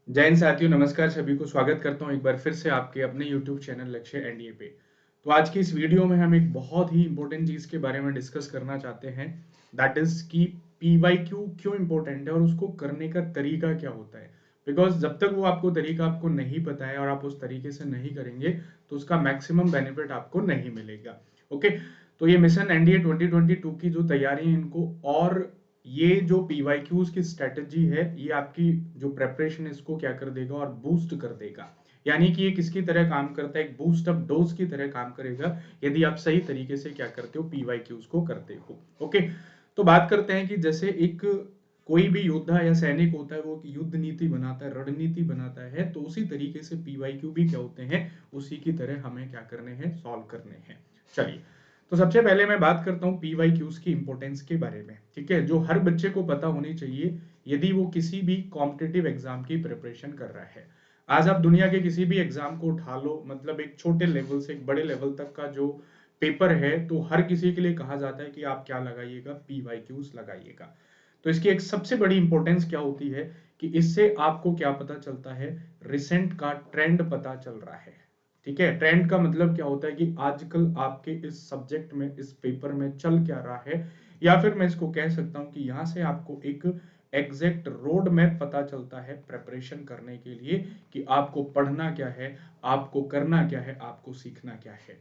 जय हिंद साथियों, नमस्कार। सभी को स्वागत करता हूं एक बार फिर से आपके अपने YouTube चैनल लक्ष्य एनडीए पे। तो आज की इस वीडियो में हम एक बहुत ही इंपॉर्टेंट चीज के बारे में डिस्कस करना चाहते हैं, दैट इज कि पीवाईक्यू क्यों इंपॉर्टेंट है और उसको करने का तरीका क्या होता है। बिकॉज जब तक वो आपको तरीका आपको नहीं पता है और आप उस तरीके से नहीं करेंगे तो उसका मैक्सिमम बेनिफिट आपको नहीं मिलेगा। ओके, तो ये मिशन एनडीए 2022 की जो तैयारी है इनको, और ये जो पीवाईक्यूज की स्ट्रेटजी है, ये आपकी जो प्रेपरेशन है इसको क्या कर देगा और बूस्ट कर देगा। यानी कि ये किसकी तरह काम करता है, एक बूस्ट अप डोज की तरह काम करेगा यदि आप सही तरीके से क्या करते हो, पीवाईक्यूज को करते हो। ओके, तो बात करते हैं कि जैसे एक कोई भी योद्धा या सैनिक होता है वो युद्ध नीति बनाता है, रणनीति बनाता है, तो उसी तरीके से पीवाईक्यू भी क्या होते हैं, उसी की तरह हमें क्या करने हैं, सॉल्व करने हैं। चलिए, तो सबसे पहले मैं बात करता हूँ पीवाईक्यूज की इंपॉर्टेंस के बारे में। ठीक है, जो हर बच्चे को पता होनी चाहिए यदि वो किसी भी कॉम्पिटिटिव एग्जाम की प्रिपरेशन कर रहा है। आज आप दुनिया के किसी भी एग्जाम को उठा लो, मतलब एक छोटे लेवल से एक बड़े लेवल तक का जो पेपर है, तो हर किसी के लिए कहा जाता है कि आप क्या लगाइएगा, पीवाईक्यूज लगाइएगा। तो इसकी एक सबसे बड़ी इंपॉर्टेंस क्या होती है कि इससे आपको क्या पता चलता है, रिसेंट का ट्रेंड पता चल रहा है। ठीक है, ट्रेंड का मतलब क्या होता है कि आजकल आपके इस सब्जेक्ट में, इस पेपर में चल क्या रहा है, या फिर मैं इसको कह सकता हूं कि यहां से आपको एक एग्जैक्ट रोड मैप पता चलता है प्रेपरेशन करने के लिए कि आपको पढ़ना क्या है, आपको करना क्या है, आपको सीखना क्या है।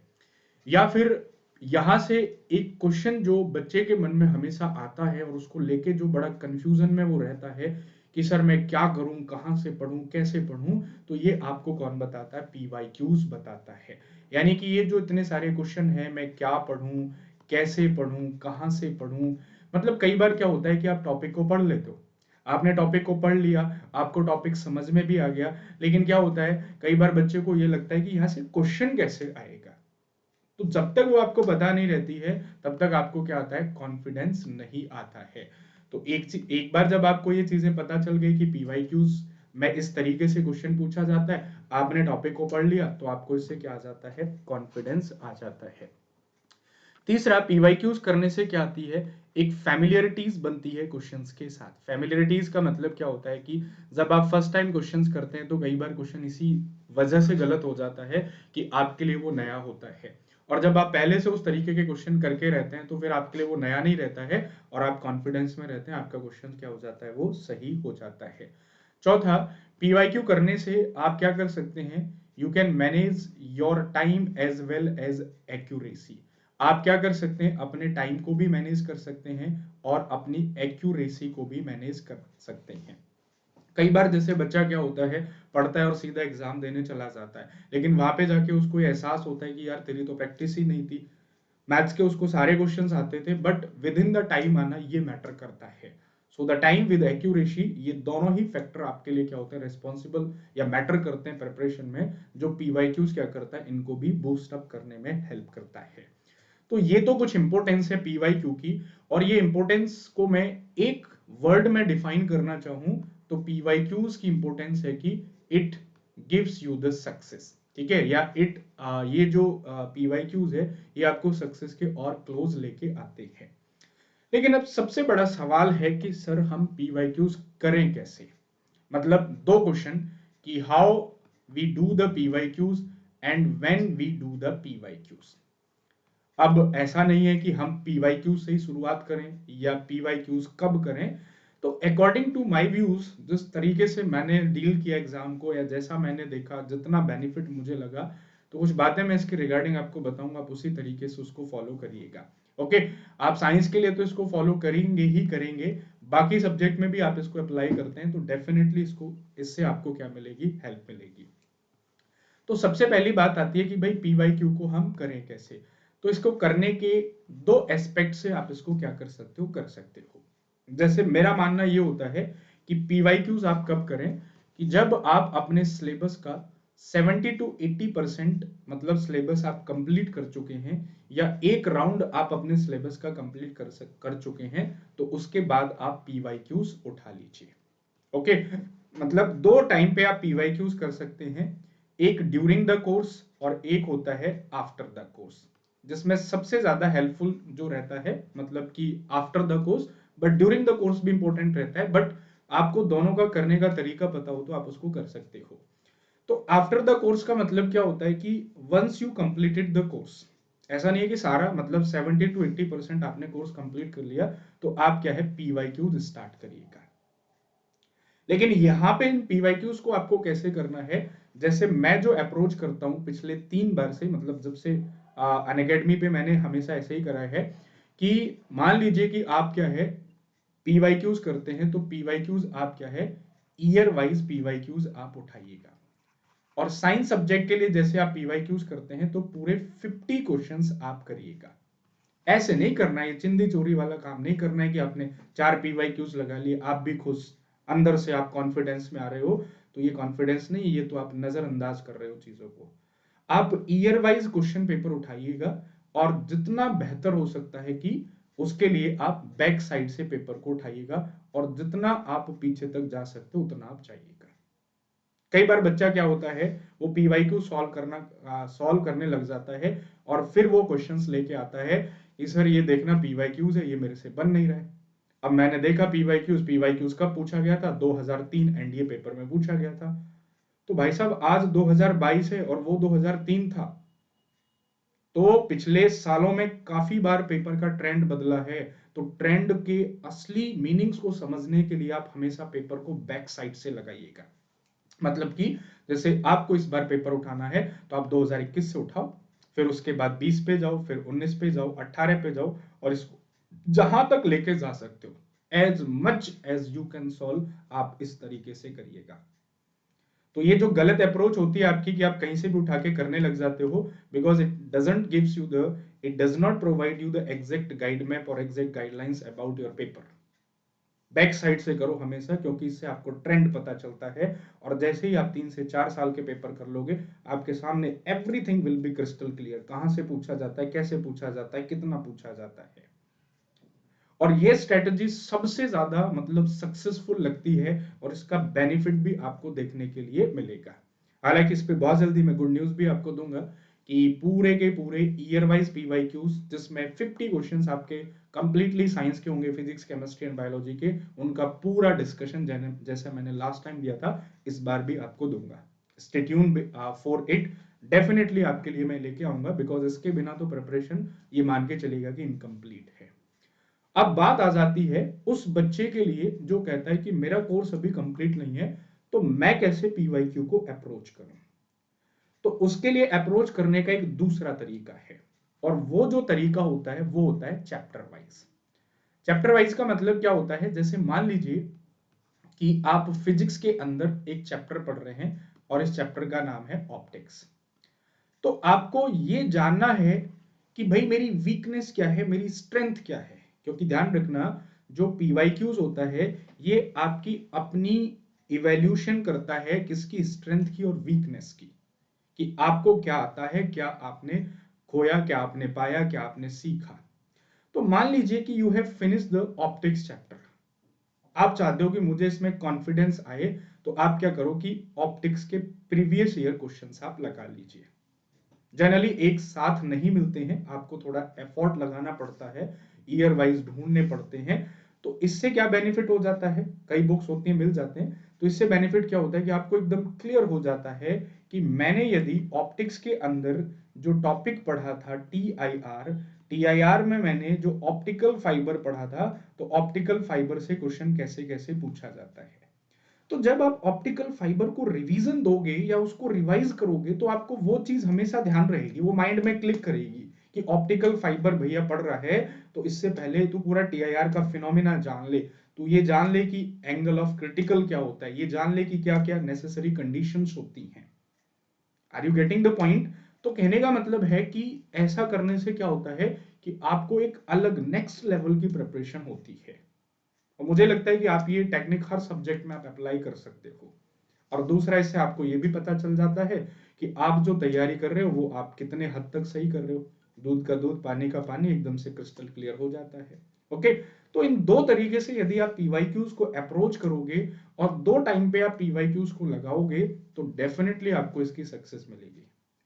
या फिर यहां से एक क्वेश्चन जो बच्चे के मन में हमेशा आता है और उसको लेके जो बड़ा कंफ्यूजन में वो रहता है कि सर मैं क्या करूं, कहां से पढूं, कैसे पढूं, तो ये आपको कौन बताता है, पीवाईक्यूज बताता है। यानी कि ये जो इतने सारे क्वेश्चन है, मैं क्या पढूं, कैसे पढूं, कहां से पढूं, मतलब कई बार क्या होता है कि आप टॉपिक को पढ़ लेते हो, आपने टॉपिक को पढ़ लिया, आपको टॉपिक समझ में भी आ गया, लेकिन क्या होता है कई बार बच्चे को ये लगता है कि यहाँ से क्वेश्चन कैसे आएगा। तो जब तक वो आपको पता नहीं रहती है तब तक आपको क्या आता है, कॉन्फिडेंस नहीं आता है। तो एक बार जब आपको ये चीजें पता चल गई कि पीवाईक्यूज में इस तरीके से क्वेश्चन पूछा जाता है, आपने टॉपिक को पढ़ लिया, तो आपको इससे क्या आ जाता है, कॉन्फिडेंस आ जाता है। तीसरा, पीवाईक्यूज करने से क्या आती है, एक फैमिलियरिटीज बनती है क्वेश्चंस के साथ। फैमिलियरिटीज का मतलब क्या होता है कि जब आप फर्स्ट टाइम क्वेश्चंस करते हैं तो कई बार क्वेश्चन इसी वजह से गलत हो जाता है कि आपके लिए वो नया होता है, और जब आप पहले से उस तरीके के क्वेश्चन करके रहते हैं तो फिर आपके लिए वो नया नहीं रहता है और आप कॉन्फिडेंस में रहते हैं, आपका क्वेश्चन क्या हो जाता है, वो सही हो जाता है। चौथा, पीवाईक्यू करने से आप क्या कर सकते हैं, you can manage your time as well as accuracy. आप क्या कर सकते हैं, अपने टाइम को भी मैनेज कर सकते हैं और अपनी एक्यूरेसी को भी मैनेज कर सकते हैं। कई बार जैसे बच्चा क्या होता है, पढ़ता है और सीधा एग्जाम देने चला जाता है, लेकिन वहां पे जाके उसको एहसास होता है कि यार तेरी तो प्रैक्टिस ही नहीं थी, मैथ्स के उसको सारे क्वेश्चंस आते थे but with in the time आना ये मैटर करता है। So the time with accuracy, ये दोनों ही फैक्टर आपके लिए क्या होते हैं, रिस्पॉन्सिबल या मैटर करते हैं प्रिपरेशन में। जो पीवाईक्यूज क्या करता है, इनको भी बूस्ट अप करने में हेल्प करता है। तो ये तो कुछ इंपॉर्टेंस है पीवाईक्यू की, और ये इंपॉर्टेंस को मैं एक वर्ड में डिफाइन करना चाहूं तो पीवाईक्यूज की इंपॉर्टेंस है कि it gives you the success. ठीक है, या ये जो पीवाईक्यूज है ये आपको सक्सेस के और क्लोज लेके आते हैं। लेकिन अब सबसे बड़ा सवाल है कि सर हम पीवाईक्यूज करें कैसे। मतलब दो क्वेश्चन कि how we do the PYQs and when we do the PYQs. अब ऐसा नहीं है कि हम पीवाईक्यू से ही शुरुआत करें या पीवाईक्यूज कब करें। तो अकॉर्डिंग टू माय व्यूज, जिस तरीके से मैंने डील किया एग्जाम को या जैसा मैंने देखा, जितना बेनिफिट मुझे लगा, तो कुछ बातें मैं इसके रिगार्डिंग आपको बताऊंगा, आप उसी तरीके से उसको फॉलो करिएगा। ओके, आप साइंस के लिए तो इसको फॉलो करेंगे ही करेंगे, बाकी सब्जेक्ट में भी आप इसको अप्लाई करते हैं तो डेफिनेटली इससे आपको क्या मिलेगी, हेल्प मिलेगी। तो सबसे पहली बात आती है कि भाई पीवाईक्यू को हम करें कैसे। तो इसको करने के दो एस्पेक्ट से आप इसको क्या कर सकते हो, कर सकते हो। जैसे मेरा मानना ये होता है कि पीवाईक्यूज आप कब करें, कि जब आप अपने सिलेबस का 70 to 80% मतलब सिलेबस आप कंप्लीट कर चुके हैं, या एक राउंड आप अपने सिलेबस का कंप्लीट कर चुके हैं, तो उसके बाद आप पीवाईक्यूज उठा लीजिए। ओके, मतलब दो टाइम पे आप पीवाईक्यूज कर सकते हैं, एक ड्यूरिंग द कोर्स और एक होता है आफ्टर द कोर्स, जिसमें सबसे ज्यादा हेल्पफुल जो रहता है, मतलब कि after the course, but during the course भी इंपॉर्टेंट रहता है, बट आपको दोनों का करने का तरीका पता हो तो आप उसको कर सकते हो। तो आफ्टर द कोर्स का मतलब क्या होता है कि once you completed the course, ऐसा नहीं है कि सारा मतलब 70 to 80% आपने कोर्स कंप्लीट कर लिया तो आप क्या है पीवाईक्यूज स्टार्ट करिएगा। लेकिन यहाँ पे इन पीवाईक्यूज को आपको कैसे करना है, जैसे मैं जो अप्रोच करता हूँ पिछले 3 बार से, मतलब जब से अनअकैडमी पे मैंने हमेशा ऐसे ही करा है कि मान लीजिए कि आप क्या है पीवाईक्यूज करते हैं तो पीवाईक्यूज आप क्या है ईयर वाइज पीवाईक्यूज आप उठाइएगा। और साइंस सब्जेक्ट के लिए जैसे आप पीवाईक्यूज करते हैं तो पूरे 50 क्वेश्चंस आप करिएगा। ऐसे नहीं करना है, चिंदी चोरी वाला काम नहीं करना है कि आपने 4 पीवाईक्यूज लगा लिए, आप भी खुश अंदर से आप कॉन्फिडेंस में आ रहे हो, तो ये कॉन्फिडेंस नहीं, ये तो आप नजरअंदाज कर रहे हो चीजों को। आप ईयर वाइज क्वेश्चन पेपर उठाइएगा और जितना बेहतर हो सकता है कि उसके लिए आप बैक साइड से पेपर को उठाइएगा और जितना आप पीछे तक जा सकते हो उतना आप जाइएगा। कई बार बच्चा क्या होता है वो पीवाईक्यू सॉल्व करने लग जाता है और फिर वो क्वेश्चंस लेके आता है कि सर ये देखना पीवाईक्यूज है, ये मेरे से बन नहीं रहा है। अब मैंने देखा पीवाईक्यूज कब पूछा गया था, 2003 एनडीए पेपर में पूछा गया था। तो भाई साहब आज 2022 है और वो 2003 था, तो पिछले सालों में काफी बार पेपर का ट्रेंड बदला है। तो ट्रेंड के असली मीनिंग्स को समझने के लिए आप हमेशा पेपर को बैक साइड से लगाइएगा। मतलब कि जैसे आपको इस बार पेपर उठाना है तो आप 2021 से उठाओ, फिर उसके बाद 20 पे जाओ, फिर 19 पे जाओ, 18 पे जाओ और इसको जहां तक लेके जा सकते हो as much as you can solve आप इस तरीके से करिएगा। तो ये जो गलत अप्रोच होती है आपकी कि आप कहीं से भी उठा के करने लग जाते हो, because it does not provide you the exact guide map और exact guidelines about your paper. Back side से करो हमेशा, क्योंकि इससे आपको ट्रेंड पता चलता है और जैसे ही आप 3 से 4 साल के पेपर कर लोगे आपके सामने everything will be crystal clear, कहां से पूछा जाता है, कैसे पूछा जाता है, कितना पूछा जाता है। और ये स्ट्रेटजी सबसे ज्यादा मतलब सक्सेसफुल लगती है और इसका बेनिफिट भी आपको देखने के लिए मिलेगा। हालांकि इस पे बहुत जल्दी मैं गुड न्यूज भी आपको दूंगा कि पूरे के पूरे ईयर वाइज पीवाईक्यूज जिसमें 50 क्वेश्चंस आपके कंप्लीटली साइंस के होंगे, फिजिक्स केमिस्ट्री एंड बायोलॉजी के, उनका पूरा डिस्कशन जैसे मैंने लास्ट टाइम दिया था इस बार भी आपको दूंगा। Stay tuned for it, definitely आपके लिए मैं लेके आऊंगा, बिकॉज इसके बिना तो प्रिपरेशन ये मान के चलेगा कि इनकम्प्लीट है। अब बात आ जाती है उस बच्चे के लिए जो कहता है कि मेरा कोर्स अभी कंप्लीट नहीं है तो मैं कैसे पीवाईक्यू को अप्रोच करूं। तो उसके लिए अप्रोच करने का एक दूसरा तरीका है और वो जो तरीका होता है वो होता है चैप्टर वाइज। चैप्टर वाइज का मतलब क्या होता है, जैसे मान लीजिए कि आप फिजिक्स के अंदर एक चैप्टर पढ़ रहे हैं और इस चैप्टर का नाम है ऑप्टिक्स। तो आपको ये जानना है कि भाई मेरी वीकनेस क्या है, मेरी स्ट्रेंथ क्या है, क्योंकि ध्यान रखना जो पीवाईक्यूज होता है ये आपकी अपनी इवैल्यूएशन करता है किसकी, स्ट्रेंथ की और वीकनेस की, कि आपको क्या आता है, क्या आपने खोया, क्या आपने पाया, क्या आपने सीखा। तो मान लीजिए कि you have finish the optics chapter, आप चाहते हो कि मुझे इसमें कॉन्फिडेंस आए, तो आप क्या करो कि ऑप्टिक्स के प्रीवियस ईयर क्वेश्चंस आप लगा लीजिए। जनरली एक साथ नहीं मिलते हैं, आपको थोड़ा एफर्ट लगाना पड़ता है, ईयर वाइज ढूंढने पड़ते हैं। तो इससे क्या बेनिफिट हो जाता है, कई बुक्स होती हैं मिल जाते हैं, तो इससे बेनिफिट क्या होता है कि आपको एकदम क्लियर हो जाता है कि मैंने यदि ऑप्टिक्स के अंदर जो टॉपिक पढ़ा था टीआईआर में मैंने जो ऑप्टिकल फाइबर पढ़ा था, तो ऑप्टिकल फाइबर से क्वेश्चन कैसे कैसे पूछा जाता है। तो जब आप ऑप्टिकल फाइबर को रिवीजन दोगे या उसको रिवाइज करोगे तो आपको वो चीज हमेशा ध्यान रहेगी, वो माइंड में क्लिक करेगी कि ऑप्टिकल फाइबर भैया पढ़ रहा है, तो इससे पहले तू पूरा टीआईआर का फिनोमिना जान ले, तू ये जान ले कि एंगल ऑफ क्रिटिकल क्या होता है, ये जान ले कि क्या क्या नेसेसरी कंडीशंस होती हैं। Are you getting the point. तो कहने का मतलब है कि ऐसा करने से क्या होता है कि आपको एक अलग नेक्स्ट लेवल की प्रिपरेशन होती है। और मुझे लगता है कि आप ये टेक्निक हर सब्जेक्ट में आप अप्लाई कर सकते हो। और दूसरा इससे आपको ये भी पता चल जाता है कि आप जो तैयारी कर रहे हो वो आप कितने हद तक सही कर रहे हो, दूध का दूध पानी का पानी एकदम से क्रिस्टल क्लियर हो जाता है। ओके, तो इन दो तरीके से यदि आप पीवाईक्यूज को अप्रोच करोगे और दो टाइम पे आप पीवाईक्यूज को लगाओगे तो डेफिनेटली आपको इसकी सक्सेस मिलेगी।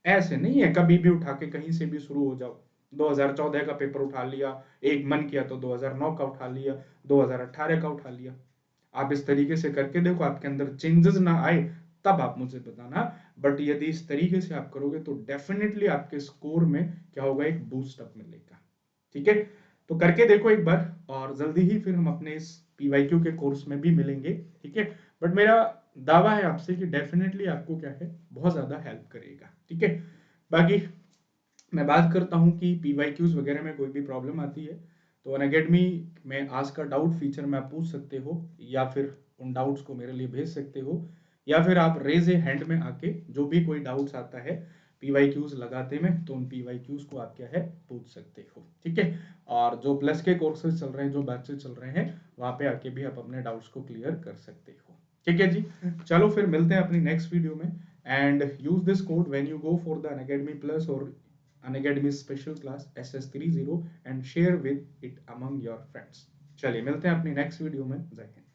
ऐसे नहीं है कभी भी उठा के कहीं से भी शुरू हो जाओ, 2014 का पेपर उठा लिया, एक मन किया तो 2009 का उठा लिया, 2018 का उठा लिया। आप इस तरीके से करके देखो, आपके अंदर चेंजेस ना आए तब आप मुझे बताना, बट यदि इस तरीके से आप करोगे तो डेफिनेटली आपके स्कोर में क्या होगा, एक बूस्ट अप मिलेगा। ठीक है, तो करके देखो एक बार, और जल्दी ही फिर हम अपने इस पीवाईक्यू के कोर्स में भी मिलेंगे। ठीक है, बट मेरा दावा है आपसे कि डेफिनेटली आपको क्या है, बहुत ज्यादा हेल्प करेगा। ठीक है, बाकी मैं बात करता हूँ कि पीवाईक्यूज वगैरह में कोई भी प्रॉब्लम आती है तो अनअकैडमी में आज का डाउट फीचर में आप पूछ सकते हो, या फिर उन डाउट्स को मेरे लिए भेज सकते हो, या फिर आप रेज ए हैंड में आके जो भी कोई डाउट्स आता है पीवाईक्यूज लगाते में, तो उन पीवाईक्यूज को आप क्या है, पूछ सकते हो। ठीक है, और जो प्लस के कोर्सेज चल रहे हैं, जो बैचेज चल रहे हैं, वहां पे आके भी आप अपने डाउट्स को क्लियर कर सकते हो। ठीक है जी, चलो फिर मिलते हैं अपनी नेक्स्ट वीडियो में, and use this code when you go for the Unacademy plus और Unacademy's special class SS30 and share with it among your friends। चलिए मिलते हैं अपनी नेक्स्ट वीडियो में। जय हिंद।